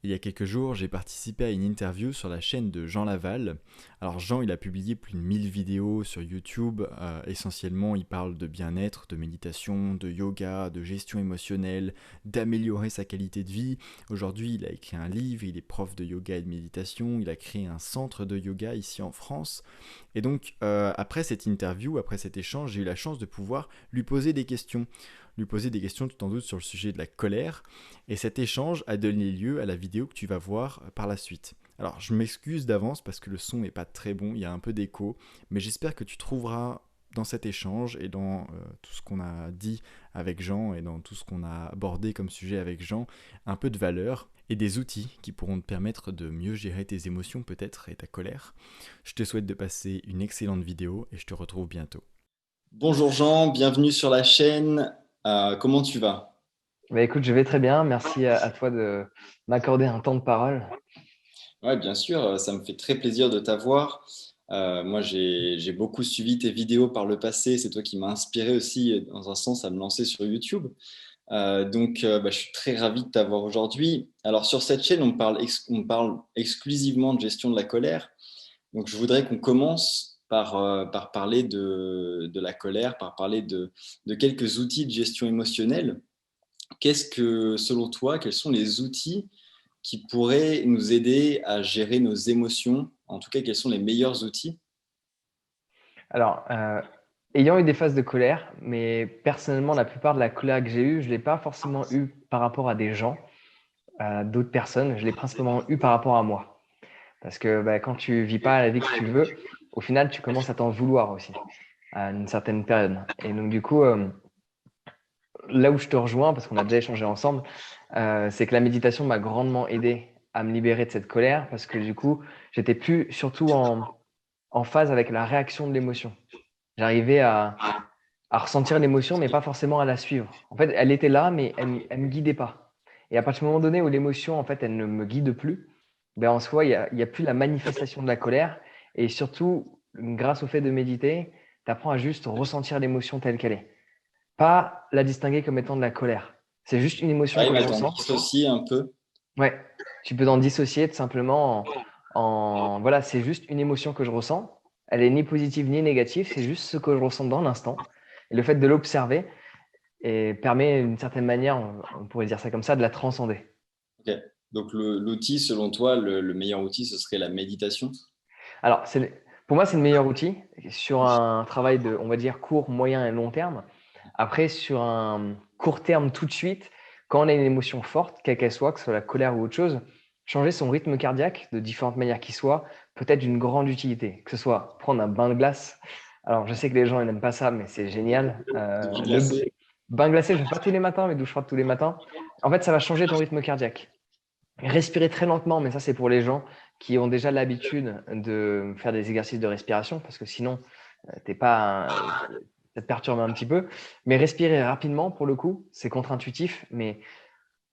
Il y a quelques jours, j'ai participé à une interview sur la chaîne de Jean Laval. Alors Jean, il a publié plus de 1000 vidéos sur YouTube. Essentiellement, il parle de bien-être, de méditation, de yoga, de gestion émotionnelle, d'améliorer sa qualité de vie. Aujourd'hui, il a écrit un livre, il est prof de yoga et de méditation, il a créé un centre de yoga ici en France. Et donc, après cette interview, après cet échange, j'ai eu la chance de pouvoir lui poser des questions. Lui poser des questions tout en doute sur le sujet de la colère. Et cet échange a donné lieu à la vidéo que tu vas voir par la suite. Alors, je m'excuse d'avance parce que le son n'est pas très bon, il y a un peu d'écho, mais j'espère que tu trouveras dans cet échange et dans tout ce qu'on a dit avec Jean et dans tout ce qu'on a abordé comme sujet avec Jean, un peu de valeur et des outils qui pourront te permettre de mieux gérer tes émotions peut-être et ta colère. Je te souhaite de passer une excellente vidéo et je te retrouve bientôt. Bonjour Jean, bienvenue sur la chaîne. Comment tu vas? Bah, écoute, je vais très bien. Merci à toi de m'accorder un temps de parole. Ouais, bien sûr, ça me fait très plaisir de t'avoir. Moi, j'ai beaucoup suivi tes vidéos par le passé. C'est toi qui m'as inspiré aussi, dans un sens, à me lancer sur YouTube. Je suis très ravi de t'avoir aujourd'hui. Alors, sur cette chaîne, on parle exclusivement de gestion de la colère. Donc, je voudrais qu'on commence par parler de la colère, par parler de quelques outils de gestion émotionnelle. Selon toi, quels sont les outils qui pourraient nous aider à gérer nos émotions? En tout cas, quels sont les meilleurs outils? Alors, ayant eu des phases de colère, mais personnellement, la plupart de la colère que j'ai eue, je ne l'ai pas forcément eue par rapport à des gens, à d'autres personnes. Je l'ai principalement eue par rapport à moi. Parce que quand tu vis pas la vie que tu veux, au final, tu commences à t'en vouloir aussi, à une certaine période. Et donc, du coup, là où je te rejoins, parce qu'on a déjà échangé ensemble, c'est que la méditation m'a grandement aidé à me libérer de cette colère, parce que du coup, j'étais plus surtout en phase avec la réaction de l'émotion. J'arrivais à ressentir l'émotion, mais pas forcément à la suivre. En fait, elle était là, mais elle me guidait pas. Et à partir du moment donné où l'émotion, en fait, elle ne me guide plus, en soi, il y a plus la manifestation de la colère. Et surtout, grâce au fait de méditer, tu apprends à juste ressentir l'émotion telle qu'elle est. Pas la distinguer comme étant de la colère. C'est juste une émotion que Arrive je à t'en ressens. dissocier un peu. Ouais, tu peux t'en dissocier tout simplement voilà, c'est juste une émotion que je ressens. Elle est ni positive ni négative, c'est juste ce que je ressens dans l'instant. Et le fait de l'observer permet d'une certaine manière, on pourrait dire ça comme ça, de la transcender. Ok. Donc l'outil, selon toi, le meilleur outil, ce serait la méditation. Alors, pour moi, c'est le meilleur outil sur un travail de, on va dire, court, moyen et long terme. Après, sur un court terme tout de suite, quand on a une émotion forte, quelle qu'elle soit, que ce soit la colère ou autre chose, changer son rythme cardiaque de différentes manières qui soient, peut être d'une grande utilité. Que ce soit prendre un bain de glace. Alors, je sais que les gens ils n'aiment pas ça, mais c'est génial. Depuis Le glacé. bain glacé, je ne fais pas tous les matins, mais douche froide tous les matins. En fait, ça va changer ton rythme cardiaque. Respirer très lentement, mais ça, c'est pour les gens qui ont déjà l'habitude de faire des exercices de respiration, parce que sinon, t'es pas, ça te perturbe un petit peu. Mais respirer rapidement, pour le coup, c'est contre-intuitif. Mais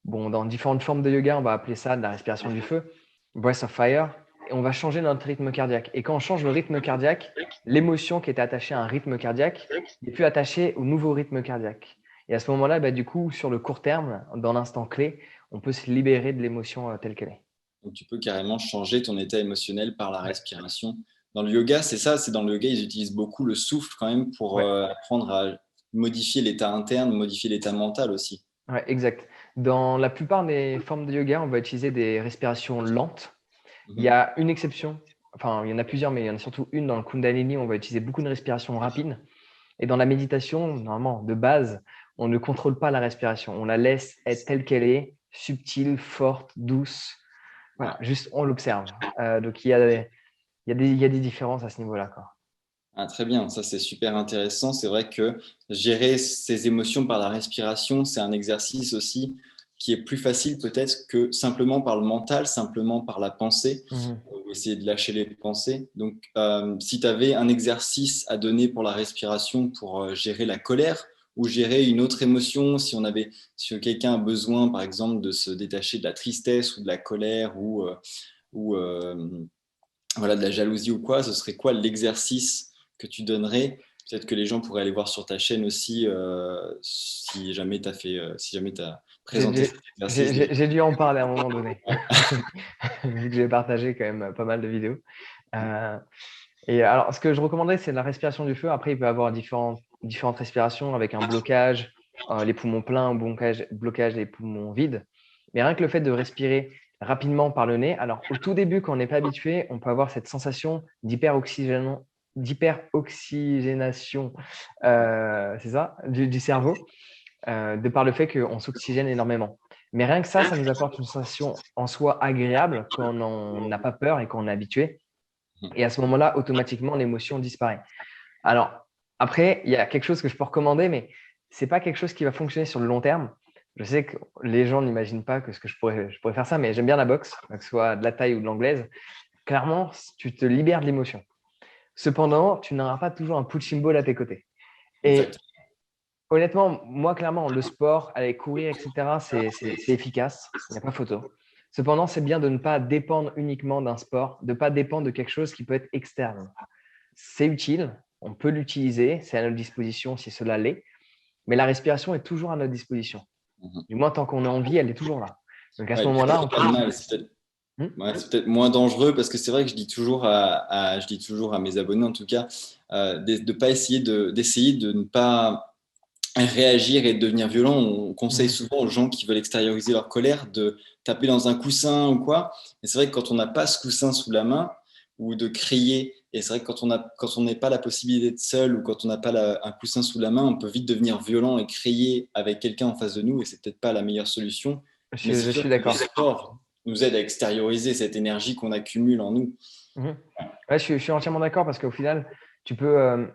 bon, dans différentes formes de yoga, on va appeler ça de la respiration du feu, breath of fire, et on va changer notre rythme cardiaque. Et quand on change le rythme cardiaque, l'émotion qui était attachée à un rythme cardiaque n'est plus attachée au nouveau rythme cardiaque. Et à ce moment-là, du coup, sur le court terme, dans l'instant clé, on peut se libérer de l'émotion telle qu'elle est. Donc tu peux carrément changer ton état émotionnel par la Ouais. respiration. Dans le yoga, c'est ça, c'est dans le yoga, ils utilisent beaucoup le souffle quand même pour Ouais. apprendre à modifier l'état interne, modifier l'état mental aussi. Ouais, exact. Dans la plupart des formes de yoga, on va utiliser des respirations lentes. Il y Mhm. a une exception, enfin, il y en a plusieurs, mais il y en a surtout une dans le Kundalini, on va utiliser beaucoup de respiration rapide. Et dans la méditation, normalement, de base, on ne contrôle pas la respiration. On la laisse être telle qu'elle est, subtile, forte, douce. Voilà, Ouais. juste on l'observe. Donc il y a des différences à ce niveau-là, quoi. Ah, très bien, ça c'est super intéressant. C'est vrai que gérer ses émotions par la respiration, c'est un exercice aussi qui est plus facile peut-être que simplement par le mental, simplement par la pensée, Mhm. essayer de lâcher les pensées. Donc, si tu avais un exercice à donner pour la respiration pour gérer la colère ou gérer une autre émotion, si quelqu'un a besoin, par exemple, de se détacher de la tristesse ou de la colère ou voilà, de la jalousie ou quoi, ce serait quoi l'exercice que tu donnerais? Peut-être que les gens pourraient aller voir sur ta chaîne aussi si jamais tu as présenter cet exercice. J'ai dû en parler à un moment donné, vu que j'ai partagé quand même pas mal de vidéos. Et alors, ce que je recommanderais, c'est la respiration du feu. Après, il peut y avoir différentes respirations avec un blocage, les poumons pleins ou blocage des poumons vides. Mais rien que le fait de respirer rapidement par le nez. Alors, au tout début, quand on n'est pas habitué, on peut avoir cette sensation d'hyperoxygénation, c'est ça, du cerveau, de par le fait qu'on s'oxygène énormément. Mais rien que ça nous apporte une sensation en soi agréable quand on n'a pas peur et qu'on est habitué. Et à ce moment-là, automatiquement, l'émotion disparaît. Alors, après, il y a quelque chose que je peux recommander, mais ce n'est pas quelque chose qui va fonctionner sur le long terme. Je sais que les gens n'imaginent pas que je pourrais faire ça, mais j'aime bien la boxe, que ce soit de la taille ou de l'anglaise. Clairement, tu te libères de l'émotion. Cependant, tu n'auras pas toujours un punching ball à tes côtés. Et honnêtement, moi, clairement, le sport, aller courir, etc., c'est efficace. Il n'y a pas photo. Cependant, c'est bien de ne pas dépendre uniquement d'un sport, de ne pas dépendre de quelque chose qui peut être externe. C'est utile, on peut l'utiliser, c'est à notre disposition si cela l'est, mais la respiration est toujours à notre disposition. Du moins, tant qu'on est en vie, elle est toujours là. Donc à ce moment-là, on peut… C'est peut-être moins dangereux parce que c'est vrai que je dis toujours à mes abonnés, en tout cas, de pas essayer de ne pas réagir et de devenir violent. On conseille souvent aux gens qui veulent extérioriser leur colère de taper dans un coussin ou quoi. Et c'est vrai que quand on n'a pas ce coussin sous la main ou de crier, et c'est vrai que quand on n'est pas la possibilité d'être seul ou quand on n'a pas un coussin sous la main, on peut vite devenir violent et crier avec quelqu'un en face de nous et c'est peut-être pas la meilleure solution. Mais Je suis d'accord. Le sport nous aide à extérioriser cette énergie qu'on accumule en nous. Ouais, je suis entièrement d'accord parce qu'au final, tu peux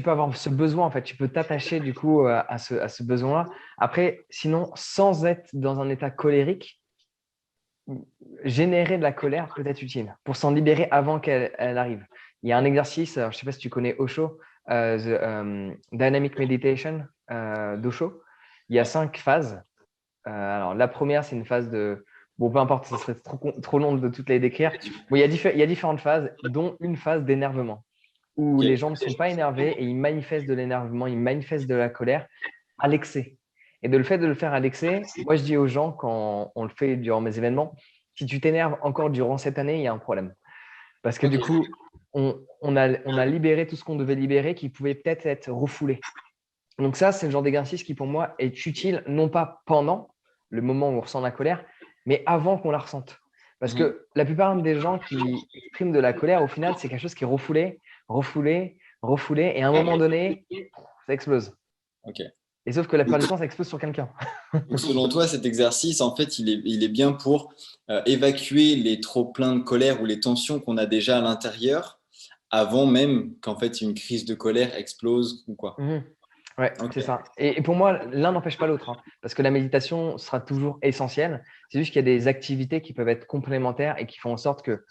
avoir ce besoin, en fait. Tu peux t'attacher du coup à ce besoin-là. Après, sinon, sans être dans un état colérique, générer de la colère peut être utile pour s'en libérer avant qu'elle arrive. Il y a un exercice, alors, je ne sais pas si tu connais Osho, Dynamic Meditation d'Osho. Il y a 5 phases. Alors, la première, c'est une phase de… Bon, peu importe, ça serait trop long de toutes les décrire. Bon, il y a différentes phases, dont une phase d'énervement, où les gens ne sont pas énervés et ils manifestent de l'énervement, ils manifestent de la colère à l'excès. Et le fait de le faire à l'excès, moi, je dis aux gens, quand on le fait durant mes événements, si tu t'énerves encore durant cette année, il y a un problème. Parce que du coup, on a libéré tout ce qu'on devait libérer qui pouvait peut-être être refoulé. Donc ça, c'est le genre d'exercice qui, pour moi, est utile, non pas pendant le moment où on ressent la colère, mais avant qu'on la ressente. Parce que la plupart des gens qui expriment de la colère, au final, c'est quelque chose qui est refoulé, et à un moment donné, ça explose. Et sauf que la plupart du temps, ça explose sur quelqu'un. Donc, selon toi, cet exercice, en fait, il est bien pour évacuer les trop-pleins de colère ou les tensions qu'on a déjà à l'intérieur avant même qu'en fait une crise de colère explose ou quoi. Ouais, c'est ça. Et pour moi, l'un n'empêche pas l'autre, hein, parce que la méditation sera toujours essentielle. C'est juste qu'il y a des activités qui peuvent être complémentaires et qui font en sorte que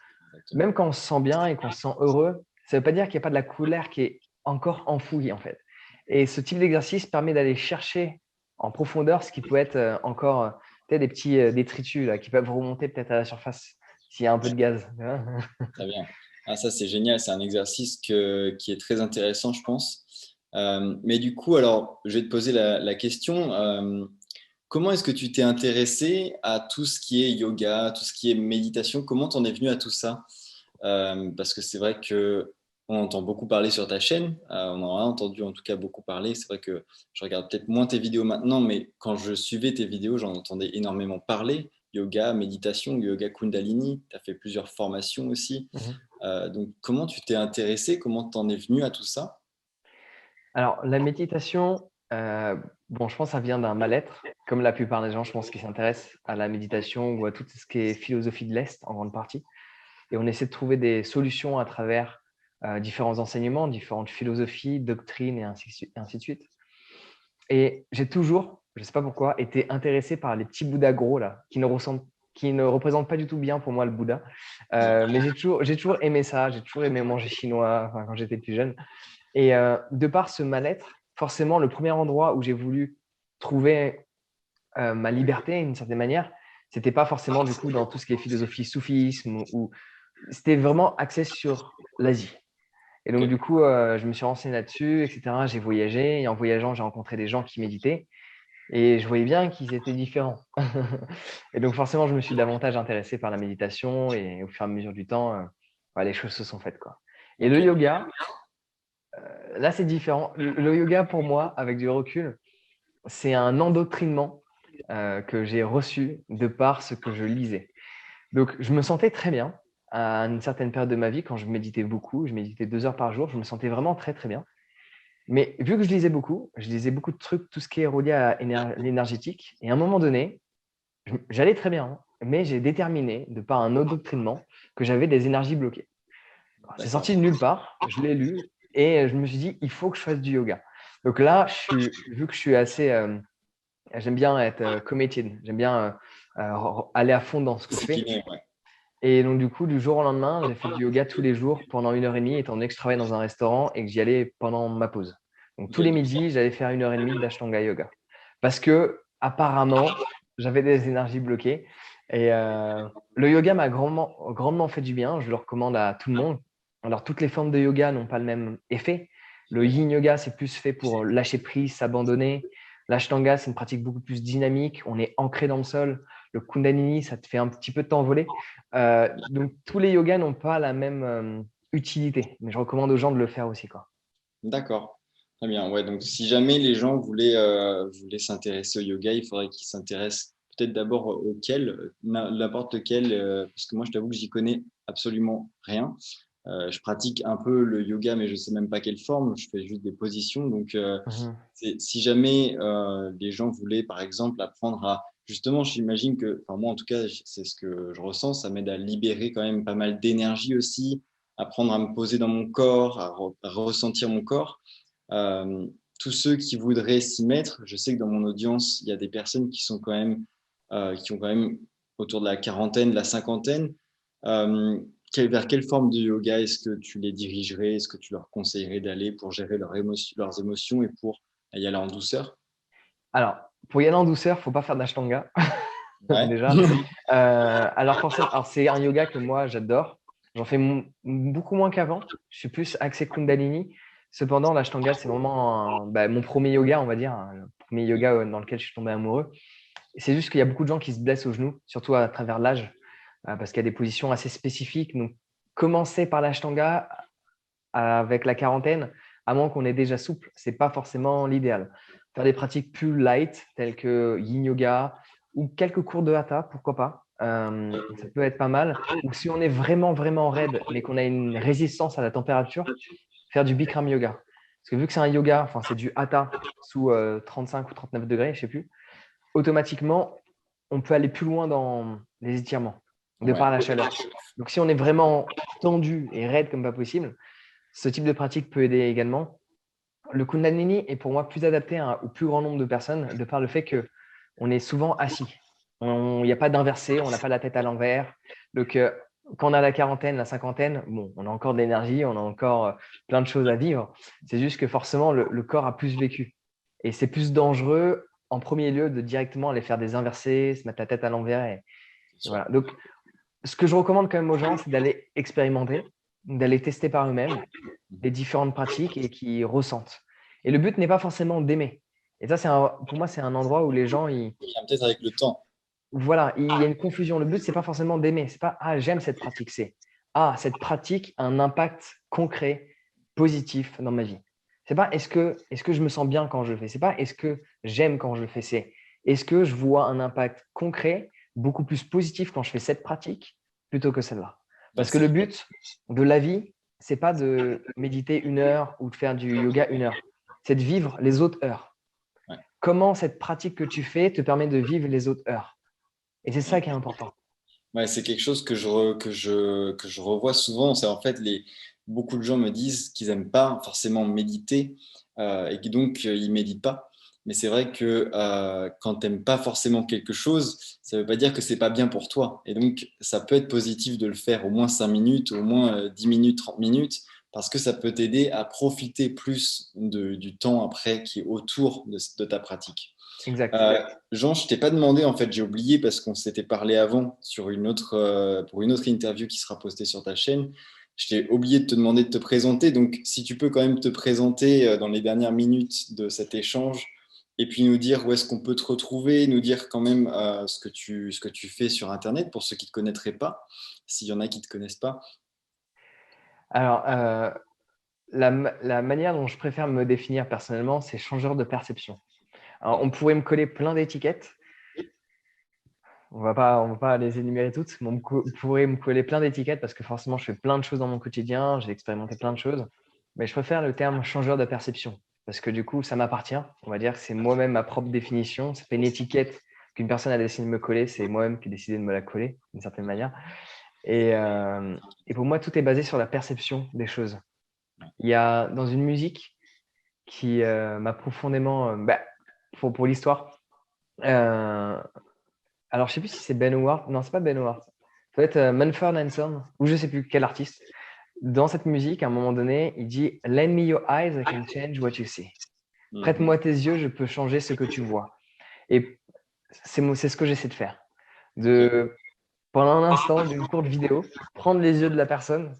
même quand on se sent bien et qu'on se sent heureux, ça ne veut pas dire qu'il n'y a pas de la colère qui est encore enfouie, en fait. Et ce type d'exercice permet d'aller chercher en profondeur ce qui peut être encore peut-être des petits détritus là, qui peuvent remonter peut-être à la surface s'il y a un peu de gaz. Très bien. Ah, ça, c'est génial. C'est un exercice qui est très intéressant, je pense. Mais du coup, alors, je vais te poser la question. Comment est-ce que tu t'es intéressé à tout ce qui est yoga, tout ce qui est méditation? Comment t'en es venu à tout ça? Parce que c'est vrai que on entend beaucoup parler sur ta chaîne. On en a entendu en tout cas beaucoup parler. C'est vrai que je regarde peut-être moins tes vidéos maintenant, mais quand je suivais tes vidéos, j'en entendais énormément parler. Yoga, méditation, yoga Kundalini. Tu as fait plusieurs formations aussi. Donc, comment tu t'es intéressé? Comment t'en es venu à tout ça? Alors, la méditation, bon, je pense que ça vient d'un mal-être. Comme la plupart des gens, je pense, qui s'intéressent à la méditation ou à tout ce qui est philosophie de l'Est en grande partie. Et on essaie de trouver des solutions à travers différents enseignements, différentes philosophies, doctrines et ainsi de suite. Et j'ai toujours, je ne sais pas pourquoi, été intéressé par les petits Bouddhas gros là, qui ne représentent pas du tout bien pour moi le Bouddha. Mais j'ai toujours aimé ça, j'ai toujours aimé manger chinois quand j'étais plus jeune. Et de par ce mal-être, forcément, le premier endroit où j'ai voulu trouver ma liberté d'une certaine manière, c'était pas forcément du coup dans tout ce qui est philosophie, soufisme, ou c'était vraiment axé sur l'Asie. Et donc du coup, je me suis renseigné là-dessus, etc. J'ai voyagé et en voyageant, j'ai rencontré des gens qui méditaient. Et je voyais bien qu'ils étaient différents. Et donc forcément, je me suis davantage intéressé par la méditation et au fur et à mesure du temps, les choses se sont faites, quoi. Et le Ok. yoga, là, c'est différent. Le yoga, pour moi, avec du recul, c'est un endoctrinement que j'ai reçu de par ce que je lisais. Donc, je me sentais très bien à une certaine période de ma vie quand je méditais beaucoup. Je méditais 2 heures par jour. Je me sentais vraiment très, très bien. Mais vu que je lisais beaucoup de trucs, tout ce qui est relié à l'énergétique. Et à un moment donné, j'allais très bien, hein, mais j'ai déterminé, de par un endoctrinement, que j'avais des énergies bloquées. Alors, c'est sorti D'accord. de nulle part, je l'ai lu et je me suis dit, il faut que je fasse du yoga. Donc là, vu que je suis assez, j'aime bien être committed, j'aime bien aller à fond dans ce que je fais. Discipliné, ouais. Et donc, du coup, du jour au lendemain, j'ai fait du yoga tous les jours pendant 1 heure et demie, étant donné que je travaillais dans un restaurant et que j'y allais pendant ma pause. Donc, tous les Génial. midis, j'allais faire 1 heure et demie d'Ashtanga yoga. Parce que, apparemment, j'avais des énergies bloquées. Et le yoga m'a grandement, grandement fait du bien. Je le recommande à tout le monde. Alors, toutes les formes de yoga n'ont pas le même effet. Le Oui. yin yoga, c'est plus fait pour lâcher prise, s'abandonner. L'Ashtanga, c'est une pratique beaucoup plus dynamique. On est ancré dans le sol. Le Kundalini, ça te fait un petit peu t'envoler. Donc, tous les yogas n'ont pas la même utilité, mais je recommande aux gens de le faire aussi, quoi. D'accord. Très bien. Ouais, donc si jamais les gens voulaient s'intéresser au yoga, il faudrait qu'ils s'intéressent peut-être d'abord auquel, n'importe lequel, parce que moi, je t'avoue que j'y connais absolument rien. Je pratique un peu le yoga, mais je ne sais même pas quelle forme. Je fais juste des positions. Donc, Mhm. si jamais les gens voulaient, par exemple, apprendre à… Justement, j'imagine que, enfin moi en tout cas, c'est ce que je ressens, ça m'aide à libérer quand même pas mal d'énergie aussi, apprendre à me poser dans mon corps, à ressentir mon corps. Euh, Tous ceux qui voudraient s'y mettre, je sais que dans mon audience, il y a des personnes qui sont quand même, qui ont quand même autour de la quarantaine, de la cinquantaine. Euh, Vers quelle forme de yoga est-ce que tu les dirigerais? Est-ce que tu leur conseillerais d'aller pour gérer leurs émotions et pour y aller en douceur? Alors, pour y aller en douceur, faut pas faire d'ashtanga, Ouais. déjà. Alors, forcément, alors c'est un yoga que moi, j'adore. J'en fais beaucoup moins qu'avant. Je suis plus axé Kundalini. Cependant, l'ashtanga, c'est vraiment mon premier yoga, on va dire, hein, le premier yoga dans lequel je suis tombé amoureux. Et c'est juste qu'il y a beaucoup de gens qui se blessent aux genoux, surtout à travers l'âge, parce qu'il y a des positions assez spécifiques. Donc, commencer par l'ashtanga avec la quarantaine, à moins qu'on est déjà souple, c'est pas forcément l'idéal. Faire des pratiques plus light, telles que yin yoga ou quelques cours de hatha, pourquoi pas. Ça peut être pas mal. Ou si on est vraiment, vraiment raide, mais qu'on a une résistance à la température, faire du Bikram yoga. Parce que vu que c'est un yoga, enfin c'est du hatha sous 35 ou 39 degrés, je sais plus, automatiquement, on peut aller plus loin dans les étirements, de Ouais. par la chaleur. Donc si on est vraiment tendu et raide comme pas possible, ce type de pratique peut aider également. Le Kundalini est pour moi plus adapté au plus grand nombre de personnes de par le fait qu'on est souvent assis. Il n'y a pas d'inversé, on n'a pas la tête à l'envers. Donc, quand on a la quarantaine, la cinquantaine, bon, on a encore de l'énergie, on a encore plein de choses à vivre. C'est juste que forcément, le corps a plus vécu. Et c'est plus dangereux, en premier lieu, de directement aller faire des inversés, se mettre la tête à l'envers. Et C'est sûr. voilà. Donc, ce que je recommande quand même aux gens, c'est d'aller expérimenter, d'aller tester par eux-mêmes les différentes pratiques et qui ressentent. Et le but n'est pas forcément d'aimer. Et ça, pour moi, c'est un endroit où les gens, Il vient peut-être avec le temps. voilà, il y a une confusion. Le but, c'est pas forcément d'aimer. C'est pas, ah, j'aime cette pratique. C'est, ah, cette pratique a un impact concret, positif dans ma vie. C'est pas, est-ce que je me sens bien quand je le fais? C'est pas, est-ce que j'aime quand je le fais? C'est, est-ce que je vois un impact concret, beaucoup plus positif quand je fais cette pratique plutôt que celle-là? Ouais, Parce que le but de la vie, c'est pas de méditer 1 heure ou de faire du yoga 1 heure. C'est de vivre les autres heures. ouais, Comment cette pratique que tu fais te permet de vivre les autres heures? Et c'est ça ouais. qui est important. Ouais, c'est quelque chose que je revois souvent. C'est en fait, beaucoup de gens me disent qu'ils n'aiment pas forcément méditer et que donc ils méditent pas. Mais c'est vrai que quand tu n'aimes pas forcément quelque chose, ça ne veut pas dire que c'est pas bien pour toi. Et donc, ça peut être positif de le faire au moins 5 minutes, au moins 10 minutes, 30 minutes, parce que ça peut t'aider à profiter plus du temps après qui est autour de ta pratique. Exact. Jean, je t'ai pas demandé, en fait, j'ai oublié parce qu'on s'était parlé avant sur pour une autre interview qui sera postée sur ta chaîne. Je t'ai oublié de te demander de te présenter. Donc, si tu peux quand même te présenter dans les dernières minutes de cet échange et puis nous dire où est-ce qu'on peut te retrouver, nous dire quand même ce que tu fais sur Internet pour ceux qui ne te connaîtraient pas, s'il y en a qui ne te connaissent pas. Alors, la manière dont je préfère me définir personnellement, c'est changeur de perception. Alors, on pourrait me coller plein d'étiquettes. On va pas les énumérer toutes, mais on pourrait me coller plein d'étiquettes parce que forcément, je fais plein de choses dans mon quotidien, j'ai expérimenté plein de choses. Mais je préfère le terme changeur de perception parce que du coup, ça m'appartient. On va dire que c'est moi-même ma propre définition. C'est pas une étiquette qu'une personne a décidé de me coller, c'est moi-même qui ai décidé de me la coller d'une certaine manière. Et pour moi, tout est basé sur la perception des choses. Il y a dans une musique qui m'a profondément, pour l'histoire, alors je sais plus si c'est Ben Howard, non c'est pas Ben Howard, ça doit être Mumford & Sons ou je sais plus quel artiste. Dans cette musique, à un moment donné, il dit "Lend me your eyes, I can change what you see." Prête-moi tes yeux, je peux changer ce que tu vois. Et c'est ce que j'essaie de faire. Pendant un instant d'une courte vidéo, prendre les yeux de la personne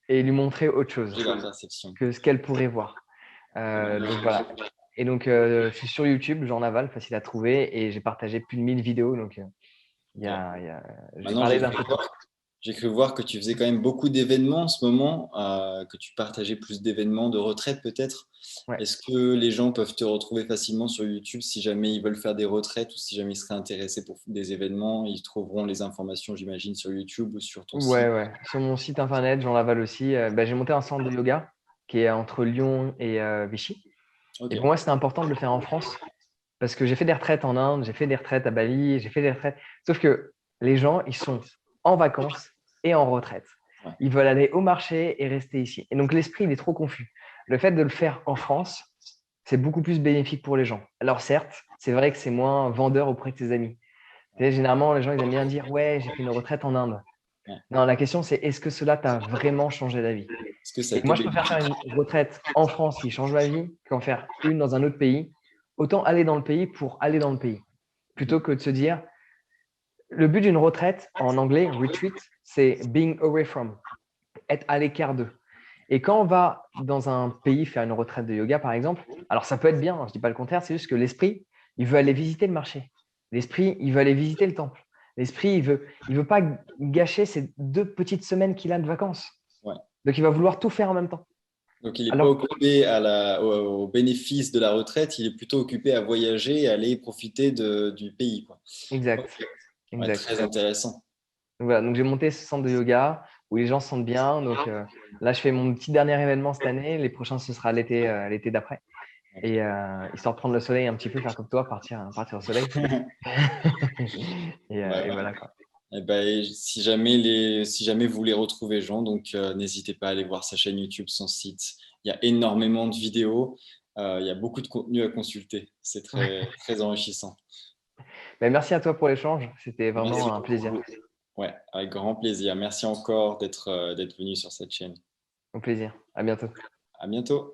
et lui montrer autre chose La perception. que ce qu'elle pourrait voir. Donc voilà. Et donc, je suis sur YouTube, Jean Laval, facile à trouver, et j'ai partagé plus de 1000 vidéos. Donc, je vais Maintenant, parler d'un peu de j'ai cru voir que tu faisais quand même beaucoup d'événements en ce moment, que tu partageais plus d'événements de retraite peut-être. Ouais. Est-ce que les gens peuvent te retrouver facilement sur YouTube si jamais ils veulent faire des retraites ou si jamais ils seraient intéressés pour des événements? Ils trouveront les informations, j'imagine, sur YouTube ou sur ton site. Ouais. Sur mon site internet, Jean Laval aussi, j'ai monté un centre de yoga qui est entre Lyon et Vichy. Ok. Et pour moi, c'était important de le faire en France parce que j'ai fait des retraites en Inde, j'ai fait des retraites à Bali, j'ai fait des retraites. Sauf que les gens, ils sont en vacances et en retraite. Ouais. Ils veulent aller au marché et rester ici. Et donc, l'esprit, il est trop confus. Le fait de le faire en France, c'est beaucoup plus bénéfique pour les gens. Alors, certes, c'est vrai que c'est moins vendeur auprès de tes amis. Tu sais, généralement, les gens, ils aiment bien dire ouais, j'ai fait une retraite en Inde. Ouais. Non, la question, c'est est-ce que cela t'a vraiment changé la vie? Est-ce que ça Et moi, je préfère faire une retraite en France qui change ma vie qu'en faire une dans un autre pays. Autant aller dans le pays pour aller dans le pays, plutôt que de se dire le but d'une retraite, en anglais, retreat, c'est being away from, être à l'écart d'eux. Et quand on va dans un pays faire une retraite de yoga, par exemple, alors ça peut être bien, je ne dis pas le contraire, c'est juste que l'esprit, il veut aller visiter le marché. L'esprit, il veut aller visiter le temple. L'esprit, il veut pas gâcher ces 2 petites semaines qu'il a de vacances. Ouais. Donc, il va vouloir tout faire en même temps. Donc, il n'est pas occupé au bénéfice de la retraite, il est plutôt occupé à voyager et à aller profiter du pays, quoi. Exact. Okay. Exact. Ouais, très intéressant. Donc, voilà, donc j'ai monté ce centre de yoga où les gens se sentent bien. Donc là, je fais mon petit dernier événement cette année. Les prochains, ce sera l'été d'après. Et histoire de prendre le soleil un petit peu, faire comme toi, partir au soleil. et voilà quoi. Et ben, si jamais vous voulez retrouver Jean, donc n'hésitez pas à aller voir sa chaîne YouTube, son site. Il y a énormément de vidéos, il y a beaucoup de contenu à consulter. C'est très, très enrichissant. Ben, merci à toi pour l'échange. C'était vraiment un plaisir. Ouais, avec grand plaisir. Merci encore d'être venu sur cette chaîne. Au plaisir. À bientôt. À bientôt.